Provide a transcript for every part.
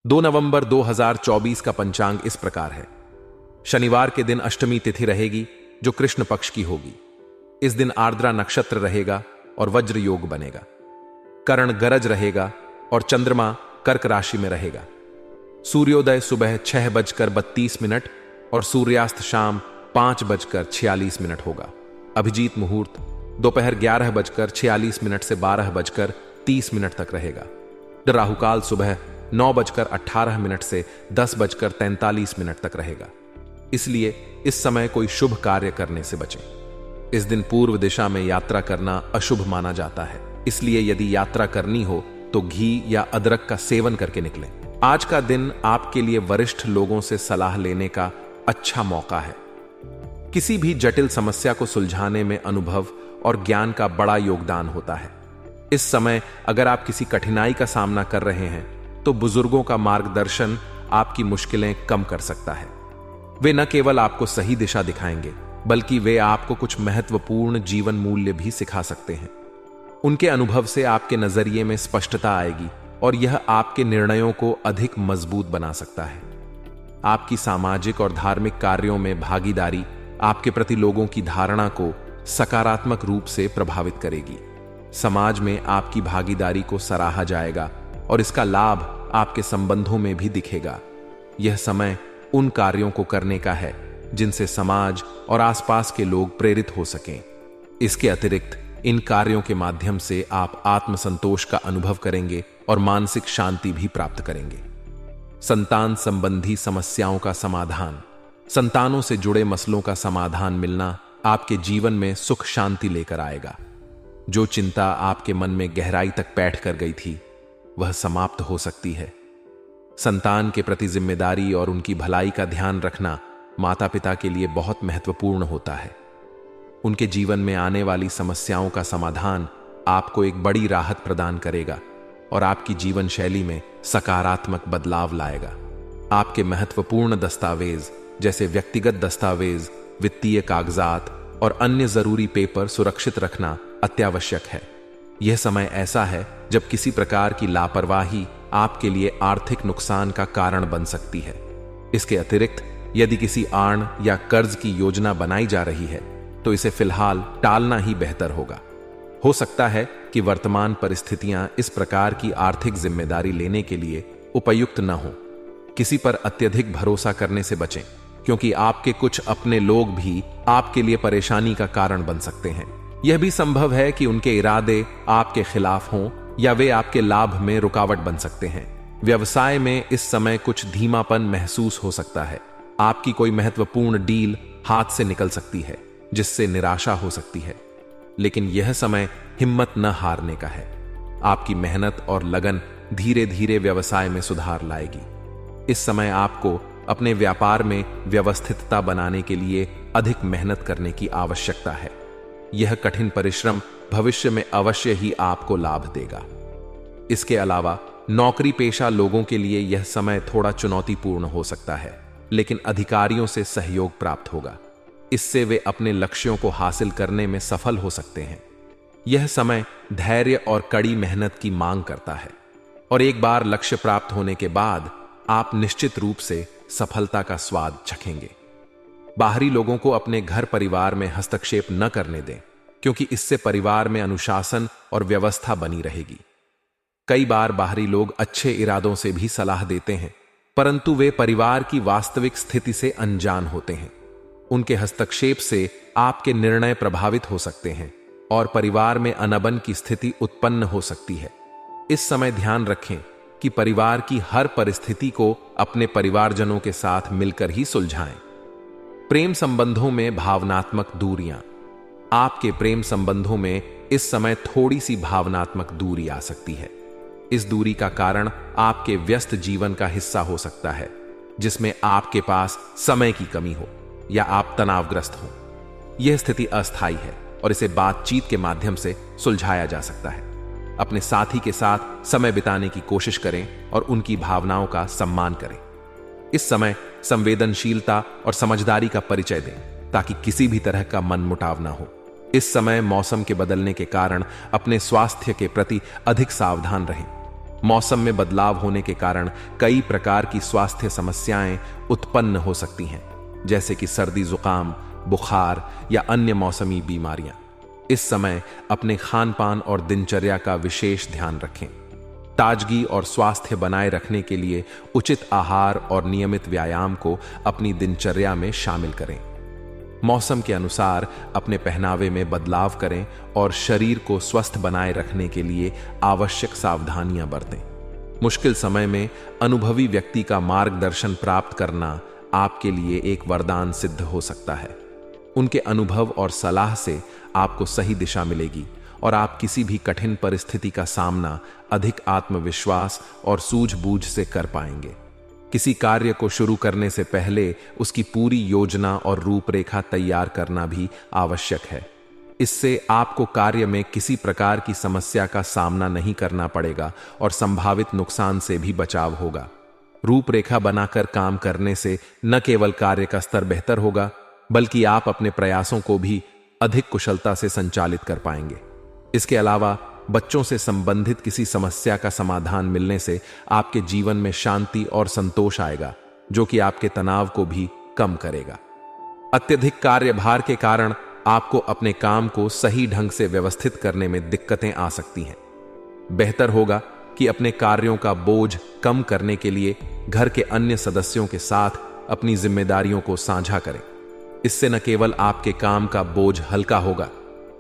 2 नवंबर 2024 का पंचांग इस प्रकार है। शनिवार के दिन अष्टमी तिथि रहेगी जो कृष्ण पक्ष की होगी। इस दिन आर्द्रा नक्षत्र रहेगा और वज्र योग बनेगा। कर्ण गरज रहेगा और चंद्रमा कर्क राशि में रहेगा। सूर्योदय सुबह 6:32 और सूर्यास्त शाम 5:46 होगा। अभिजीत मुहूर्त दोपहर 11:46 से 12:30 तक रहेगा। राहुकाल सुबह 9:18 से 10:43 तक रहेगा। इसलिए इस समय कोई शुभ कार्य करने से बचें। इस दिन पूर्व दिशा में यात्रा करना अशुभ माना जाता है, इसलिए यदि यात्रा करनी हो तो घी या अदरक का सेवन करके निकलें। आज का दिन आपके लिए वरिष्ठ लोगों से सलाह लेने का अच्छा मौका है। किसी भी जटिल समस्या को सुलझाने में अनुभव और ज्ञान का बड़ा योगदान होता है। इस समय अगर आप किसी कठिनाई का सामना कर रहे हैं तो बुजुर्गों का मार्गदर्शन आपकी मुश्किलें कम कर सकता है। वे न केवल आपको सही दिशा दिखाएंगे बल्कि वे आपको कुछ महत्वपूर्ण जीवन मूल्य भी सिखा सकते हैं। उनके अनुभव से आपके नजरिए में स्पष्टता आएगी और यह आपके निर्णयों को अधिक मजबूत बना सकता है। आपकी सामाजिक और धार्मिक कार्यों में भागीदारी आपके प्रति लोगों की धारणा को सकारात्मक रूप से प्रभावित करेगी। समाज में आपकी भागीदारी को सराहा जाएगा और इसका लाभ आपके संबंधों में भी दिखेगा। यह समय उन कार्यों को करने का है जिनसे समाज और आसपास के लोग प्रेरित हो सकें। इसके अतिरिक्त इन कार्यों के माध्यम से आप आत्मसंतोष का अनुभव करेंगे और मानसिक शांति भी प्राप्त करेंगे। संतान संबंधी समस्याओं का समाधान, संतानों से जुड़े मसलों का समाधान मिलना आपके जीवन में सुख शांति लेकर आएगा। जो चिंता आपके मन में गहराई तक बैठ कर गई थी वह समाप्त हो सकती है। संतान के प्रति जिम्मेदारी और उनकी भलाई का ध्यान रखना माता पिता के लिए बहुत महत्वपूर्ण होता है। उनके जीवन में आने वाली समस्याओं का समाधान आपको एक बड़ी राहत प्रदान करेगा और आपकी जीवन शैली में सकारात्मक बदलाव लाएगा। आपके महत्वपूर्ण दस्तावेज जैसे व्यक्तिगत दस्तावेज, वित्तीय कागजात और अन्य जरूरी पेपर सुरक्षित रखना अत्यावश्यक है। यह समय ऐसा है जब किसी प्रकार की लापरवाही आपके लिए आर्थिक नुकसान का कारण बन सकती है। इसके अतिरिक्त यदि किसी आड़ या कर्ज की योजना बनाई जा रही है तो इसे फिलहाल टालना ही बेहतर होगा। हो सकता है कि वर्तमान परिस्थितियां इस प्रकार की आर्थिक जिम्मेदारी लेने के लिए उपयुक्त न हो। किसी पर अत्यधिक भरोसा करने से बचें, क्योंकि आपके कुछ अपने लोग भी आपके लिए परेशानी का कारण बन सकते हैं। यह भी संभव है कि उनके इरादे आपके खिलाफ हों या वे आपके लाभ में रुकावट बन सकते हैं। व्यवसाय में इस समय कुछ धीमापन महसूस हो सकता है। आपकी कोई महत्वपूर्ण डील हाथ से निकल सकती है जिससे निराशा हो सकती है, लेकिन यह समय हिम्मत न हारने का है। आपकी मेहनत और लगन धीरे धीरे व्यवसाय में सुधार लाएगी। इस समय आपको अपने व्यापार में व्यवस्थितता बनाने के लिए अधिक मेहनत करने की आवश्यकता है। यह कठिन परिश्रम भविष्य में अवश्य ही आपको लाभ देगा। इसके अलावा नौकरी पेशा लोगों के लिए यह समय थोड़ा चुनौतीपूर्ण हो सकता है, लेकिन अधिकारियों से सहयोग प्राप्त होगा। इससे वे अपने लक्ष्यों को हासिल करने में सफल हो सकते हैं। यह समय धैर्य और कड़ी मेहनत की मांग करता है और एक बार लक्ष्य प्राप्त होने के बाद आप निश्चित रूप से सफलता का स्वाद चखेंगे। बाहरी लोगों को अपने घर परिवार में हस्तक्षेप न करने दें, क्योंकि इससे परिवार में अनुशासन और व्यवस्था बनी रहेगी। कई बार बाहरी लोग अच्छे इरादों से भी सलाह देते हैं, परंतु वे परिवार की वास्तविक स्थिति से अनजान होते हैं। उनके हस्तक्षेप से आपके निर्णय प्रभावित हो सकते हैं और परिवार में अनबन की स्थिति उत्पन्न हो सकती है। इस समय ध्यान रखें कि परिवार की हर परिस्थिति को अपने परिवारजनों के साथ मिलकर ही सुलझाएं। प्रेम संबंधों में भावनात्मक दूरियां, आपके प्रेम संबंधों में इस समय थोड़ी सी भावनात्मक दूरी आ सकती है। इस दूरी का कारण आपके व्यस्त जीवन का हिस्सा हो सकता है, जिसमें आपके पास समय की कमी हो या आप तनावग्रस्त हो। यह स्थिति अस्थायी है और इसे बातचीत के माध्यम से सुलझाया जा सकता है। अपने साथी के साथ समय बिताने की कोशिश करें और उनकी भावनाओं का सम्मान करें। इस समय संवेदनशीलता और समझदारी का परिचय दें ताकि किसी भी तरह का मनमुटाव ना हो। इस समय मौसम के बदलने के कारण अपने स्वास्थ्य के प्रति अधिक सावधान रहें। मौसम में बदलाव होने के कारण कई प्रकार की स्वास्थ्य समस्याएं उत्पन्न हो सकती हैं, जैसे कि सर्दी, जुकाम, बुखार या अन्य मौसमी बीमारियां। इस समय अपने खान पान और दिनचर्या का विशेष ध्यान रखें। ताजगी और स्वास्थ्य बनाए रखने के लिए उचित आहार और नियमित व्यायाम को अपनी दिनचर्या में शामिल करें। मौसम के अनुसार अपने पहनावे में बदलाव करें और शरीर को स्वस्थ बनाए रखने के लिए आवश्यक सावधानियां बरतें। मुश्किल समय में अनुभवी व्यक्ति का मार्गदर्शन प्राप्त करना आपके लिए एक वरदान सिद्ध हो सकता है। उनके अनुभव और सलाह से आपको सही दिशा मिलेगी और आप किसी भी कठिन परिस्थिति का सामना अधिक आत्मविश्वास और सूझबूझ से कर पाएंगे। किसी कार्य को शुरू करने से पहले उसकी पूरी योजना और रूपरेखा तैयार करना भी आवश्यक है। इससे आपको कार्य में किसी प्रकार की समस्या का सामना नहीं करना पड़ेगा और संभावित नुकसान से भी बचाव होगा। रूपरेखा बनाकर काम करने से न केवल कार्य का स्तर बेहतर होगा, बल्कि आप अपने प्रयासों को भी अधिक कुशलता से संचालित कर पाएंगे। इसके अलावा बच्चों से संबंधित किसी समस्या का समाधान मिलने से आपके जीवन में शांति और संतोष आएगा, जो कि आपके तनाव को भी कम करेगा। अत्यधिक कार्यभार के कारण आपको अपने काम को सही ढंग से व्यवस्थित करने में दिक्कतें आ सकती हैं। बेहतर होगा कि अपने कार्यों का बोझ कम करने के लिए घर के अन्य सदस्यों के साथ अपनी जिम्मेदारियों को साझा करें। इससे न केवल आपके काम का बोझ हल्का होगा,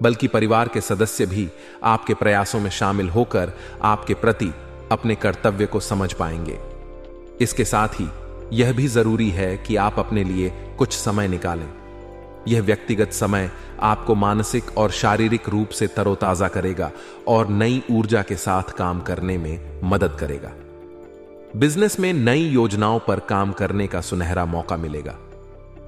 बल्कि परिवार के सदस्य भी आपके प्रयासों में शामिल होकर आपके प्रति अपने कर्तव्य को समझ पाएंगे। इसके साथ ही यह भी जरूरी है कि आप अपने लिए कुछ समय निकालें। यह व्यक्तिगत समय आपको मानसिक और शारीरिक रूप से तरोताजा करेगा और नई ऊर्जा के साथ काम करने में मदद करेगा। बिजनेस में नई योजनाओं पर काम करने का सुनहरा मौका मिलेगा।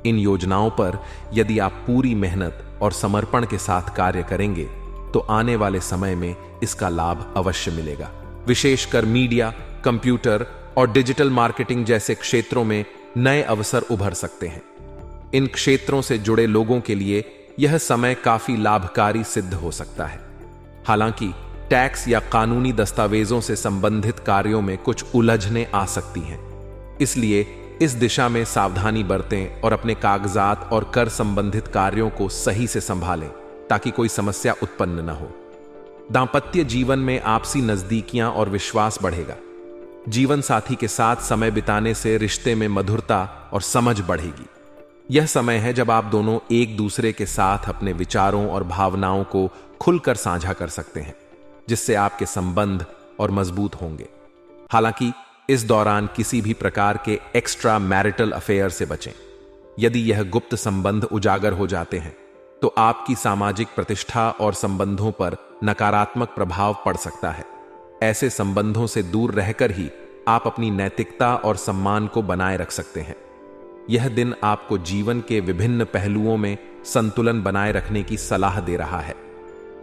इन योजनाओं पर यदि आप पूरी मेहनत और समर्पण के साथ कार्य करेंगे तो आने वाले समय में इसका लाभ अवश्य मिलेगा। विशेषकर मीडिया, कंप्यूटर और डिजिटल मार्केटिंग जैसे क्षेत्रों में नए अवसर उभर सकते हैं। इन क्षेत्रों से जुड़े लोगों के लिए यह समय काफी लाभकारी सिद्ध हो सकता है। हालांकि टैक्स या कानूनी दस्तावेजों से संबंधित कार्यों में कुछ उलझनें आ सकती हैं, इसलिए इस दिशा में सावधानी बरतें और अपने कागजात और कर संबंधित कार्यों को सही से संभालें ताकि कोई समस्या उत्पन्न न हो। दांपत्य जीवन में आपसी नजदीकियां और विश्वास बढ़ेगा। जीवन साथी के साथ समय बिताने से रिश्ते में मधुरता और समझ बढ़ेगी। यह समय है जब आप दोनों एक दूसरे के साथ अपने विचारों और भावनाओं को खुलकर साझा कर सकते हैं, जिससे आपके संबंध और मजबूत होंगे। हालांकि इस दौरान किसी भी प्रकार के एक्स्ट्रा मैरिटल अफेयर से बचें। यदि यह गुप्त संबंध उजागर हो जाते हैं तो आपकी सामाजिक प्रतिष्ठा और संबंधों पर नकारात्मक प्रभाव पड़ सकता है। ऐसे संबंधों से दूर रहकर ही आप अपनी नैतिकता और सम्मान को बनाए रख सकते हैं। यह दिन आपको जीवन के विभिन्न पहलुओं में संतुलन बनाए रखने की सलाह दे रहा है।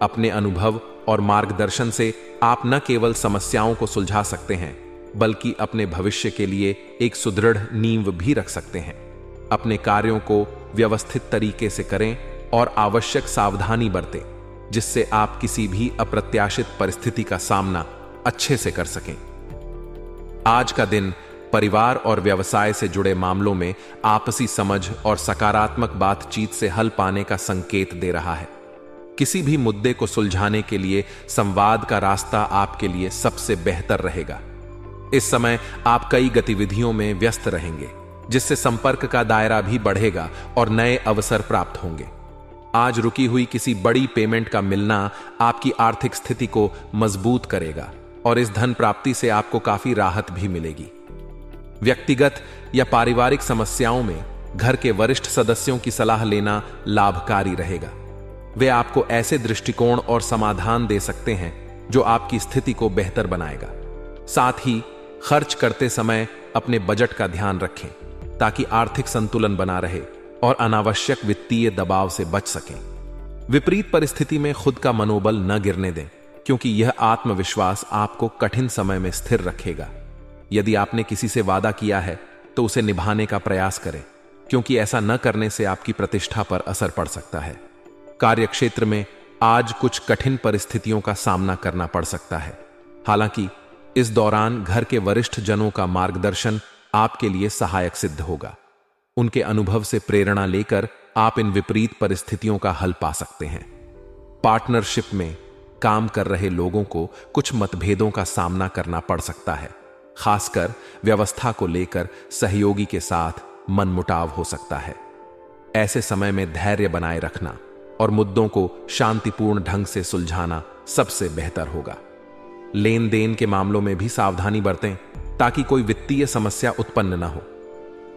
अपने अनुभव और मार्गदर्शन से आप न केवल समस्याओं को सुलझा सकते हैं, बल्कि अपने भविष्य के लिए एक सुदृढ़ नींव भी रख सकते हैं। अपने कार्यों को व्यवस्थित तरीके से करें और आवश्यक सावधानी बरतें, जिससे आप किसी भी अप्रत्याशित परिस्थिति का सामना अच्छे से कर सकें। आज का दिन परिवार और व्यवसाय से जुड़े मामलों में आपसी समझ और सकारात्मक बातचीत से हल पाने का संकेत दे रहा है। किसी भी मुद्दे को सुलझाने के लिए संवाद का रास्ता आपके लिए सबसे बेहतर रहेगा। इस समय आप कई गतिविधियों में व्यस्त रहेंगे, जिससे संपर्क का दायरा भी बढ़ेगा और नए अवसर प्राप्त होंगे। आज रुकी हुई किसी बड़ी पेमेंट का मिलना आपकी आर्थिक स्थिति को मजबूत करेगा और इस धन प्राप्ति से आपको काफी राहत भी मिलेगी। व्यक्तिगत या पारिवारिक समस्याओं में घर के वरिष्ठ सदस्यों की सलाह लेना लाभकारी रहेगा। वे आपको ऐसे दृष्टिकोण और समाधान दे सकते हैं जो आपकी स्थिति को बेहतर बनाएगा। साथ ही खर्च करते समय अपने बजट का ध्यान रखें ताकि आर्थिक संतुलन बना रहे और अनावश्यक वित्तीय दबाव से बच सकें। विपरीत परिस्थिति में खुद का मनोबल न गिरने दें, क्योंकि यह आत्मविश्वास आपको कठिन समय में स्थिर रखेगा। यदि आपने किसी से वादा किया है तो उसे निभाने का प्रयास करें, क्योंकि ऐसा न करने से आपकी प्रतिष्ठा पर असर पड़ सकता है। कार्यक्षेत्र में आज कुछ कठिन परिस्थितियों का सामना करना पड़ सकता है। हालांकि इस दौरान घर के वरिष्ठ जनों का मार्गदर्शन आपके लिए सहायक सिद्ध होगा। उनके अनुभव से प्रेरणा लेकर आप इन विपरीत परिस्थितियों का हल पा सकते हैं। पार्टनरशिप में काम कर रहे लोगों को कुछ मतभेदों का सामना करना पड़ सकता है। खासकर व्यवस्था को लेकर सहयोगी के साथ मनमुटाव हो सकता है। ऐसे समय में धैर्य बनाए रखना और मुद्दों को शांतिपूर्ण ढंग से सुलझाना सबसे बेहतर होगा। लेन देन के मामलों में भी सावधानी बरतें ताकि कोई वित्तीय समस्या उत्पन्न न हो।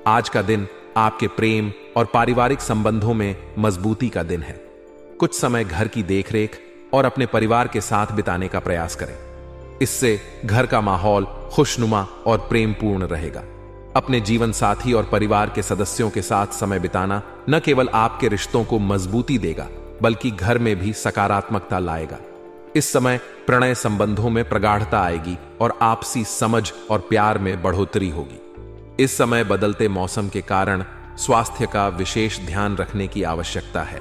आज का दिन आपके प्रेम और पारिवारिक संबंधों में मजबूती का दिन है। कुछ समय घर की देखरेख और अपने परिवार के साथ बिताने का प्रयास करें। इससे घर का माहौल खुशनुमा और प्रेमपूर्ण रहेगा। अपने जीवन साथी और परिवार के सदस्यों के साथ समय बिताना न केवल आपके रिश्तों को मजबूती देगा, बल्कि घर में भी सकारात्मकता लाएगा। इस समय प्रणय संबंधों में प्रगाढ़ता आएगी और आपसी समझ और प्यार में बढ़ोतरी होगी। इस समय बदलते मौसम के कारण स्वास्थ्य का विशेष ध्यान रखने की आवश्यकता है।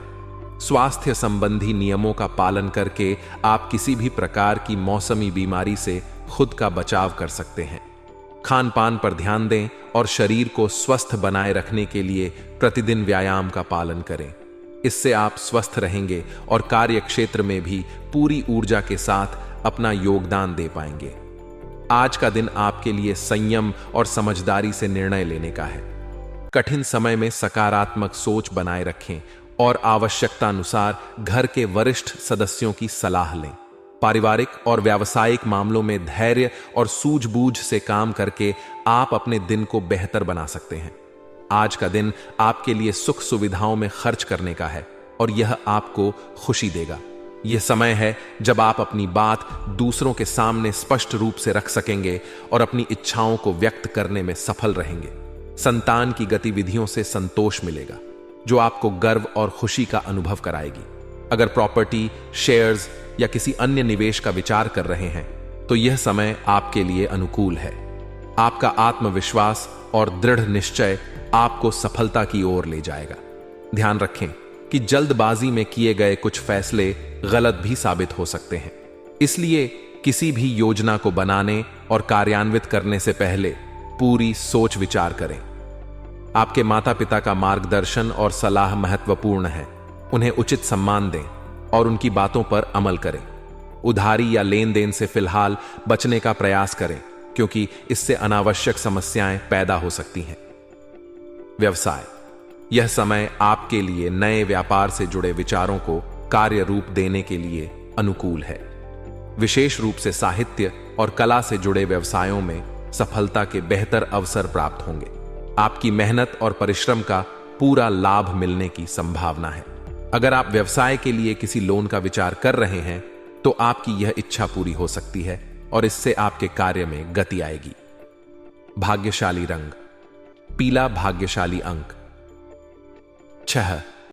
स्वास्थ्य संबंधी नियमों का पालन करके आप किसी भी प्रकार की मौसमी बीमारी से खुद का बचाव कर सकते हैं। खान पान पर ध्यान दें और शरीर को स्वस्थ बनाए रखने के लिए प्रतिदिन व्यायाम का पालन करें। इससे आप स्वस्थ रहेंगे और कार्य क्षेत्र में भी पूरी ऊर्जा के साथ अपना योगदान दे पाएंगे। आज का दिन आपके लिए संयम और समझदारी से निर्णय लेने का है। कठिन समय में सकारात्मक सोच बनाए रखें और आवश्यकतानुसार घर के वरिष्ठ सदस्यों की सलाह लें। पारिवारिक और व्यावसायिक मामलों में धैर्य और सूझबूझ से काम करके आप अपने दिन को बेहतर बना सकते हैं। आज का दिन आपके लिए सुख सुविधाओं में खर्च करने का है और यह आपको खुशी देगा। यह समय है जब आप अपनी बात दूसरों के सामने स्पष्ट रूप से रख सकेंगे और अपनी इच्छाओं को व्यक्त करने में सफल रहेंगे। संतान की गतिविधियों से संतोष मिलेगा, जो आपको गर्व और खुशी का अनुभव कराएगी। अगर प्रॉपर्टी, शेयर्स या किसी अन्य निवेश का विचार कर रहे हैं तो यह समय आपके लिए अनुकूल है। आपका आत्मविश्वास और दृढ़ निश्चय आपको सफलता की ओर ले जाएगा। ध्यान रखें कि जल्दबाजी में किए गए कुछ फैसले गलत भी साबित हो सकते हैं, इसलिए किसी भी योजना को बनाने और कार्यान्वित करने से पहले पूरी सोच विचार करें। आपके माता पिता का मार्गदर्शन और सलाह महत्वपूर्ण है। उन्हें उचित सम्मान दें और उनकी बातों पर अमल करें। उधारी या लेन देन से फिलहाल बचने का प्रयास करें, क्योंकि इससे अनावश्यक समस्याएं पैदा हो सकती हैं। व्यवसाय, यह समय आपके लिए नए व्यापार से जुड़े विचारों को कार्य रूप देने के लिए अनुकूल है। विशेष रूप से साहित्य और कला से जुड़े व्यवसायों में सफलता के बेहतर अवसर प्राप्त होंगे। आपकी मेहनत और परिश्रम का पूरा लाभ मिलने की संभावना है। अगर आप व्यवसाय के लिए किसी लोन का विचार कर रहे हैं तो आपकी यह इच्छा पूरी हो सकती है और इससे आपके कार्य में गति आएगी। भाग्यशाली रंग पीला, भाग्यशाली अंक 6।